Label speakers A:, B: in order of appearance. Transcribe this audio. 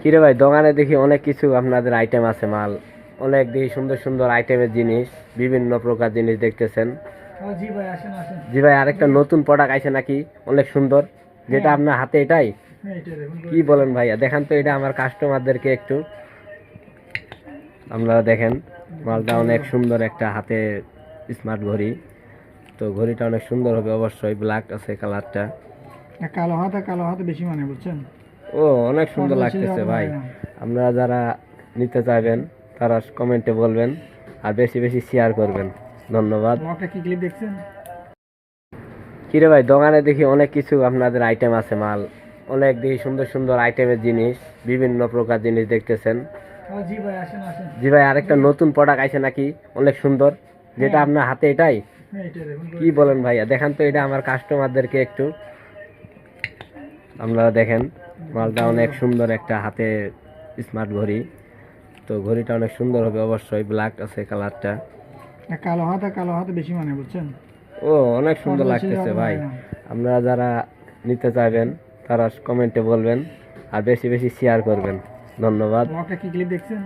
A: কিরে ভাই, দোকানে দেখি অনেক কিছু আপনাদের আইটেম আছে, মাল অনেক দেখি, সুন্দর সুন্দর আইটেমের জিনিস, বিভিন্ন প্রকার জিনিস দেখতেছেন।
B: জি ভাই, আসেন আসেন।
A: জি ভাই, আরেকটা নতুন প্রোডাক্ট আছে নাকি, অনেক সুন্দর, যেটা
B: হ্যাঁ।
A: আপনার হাতে এটাই?
B: হ্যাঁ, এটা দেখুন
A: কি বলেন ভাইয়া, দেখান তো এটা আমার কাস্টমারদেরকে একটু। আপনারা দেখেন, মালটা অনেক সুন্দর, একটা হাতে স্মার্ট ঘড়ি। তো ঘড়িটা অনেক সুন্দর হবে অবশ্যই, ব্ল্যাক আছে কালারটা।
B: কালো হাতে বেশি মানে, বুঝছেন?
A: ও, অনেক সুন্দর
B: পর্দা ছেড়ে
A: লাগতেছে
B: অত
A: ভাই।
B: মানে না।
A: আপনারা যারা নিতে চাইবেন তারা কমেন্টে বলবেন, আর বেশি বেশি শেয়ার করবেন। ধন্যবাদ।
B: লকটা কি ক্লিপ দেখছেন?
A: কিরে ভাই, দোকানে দেখি অনেক কিছু আপনাদের আইটেম আছে, মাল অনেক দেখি, সুন্দর সুন্দর আইটেমের জিনিস, বিভিন্ন প্রকার জিনিস দেখতেছেন।
B: জি ভাই, আসেন আসেন।
A: জি ভাই, আরেকটা নতুন প্রোডাক্ট আছে নাকি, অনেক সুন্দর, যেটা
B: হ্যাঁ।
A: আপনার হাতে এটাই?
B: হ্যাঁ, এটা দেখুন।
A: কি বলেন ভাইয়া, দেখান তো এটা আমার কাস্টমারদেরকে একটু। আপনারা দেখেন, মালটা অনেক সুন্দর, একটা হাতে স্মার্ট ঘড়ি। তো ঘড়িটা অনেক সুন্দর হবে অবশ্যই, ব্ল্যাক আছে কালারটা।
B: কালো হাতে বেশি মানে, বুঝছেন?
A: ও, অনেক সুন্দর
B: পর্দা ছেড়ে
A: লাগতেছে
B: অত
A: ভাই।
B: মানে না।
A: আপনারা যারা নিতে চাইবেন তারা কমেন্টে বলবেন, আর বেশি বেশি শেয়ার করবেন। ধন্যবাদ।
B: লকটা কি ক্লিপ দেখছেন?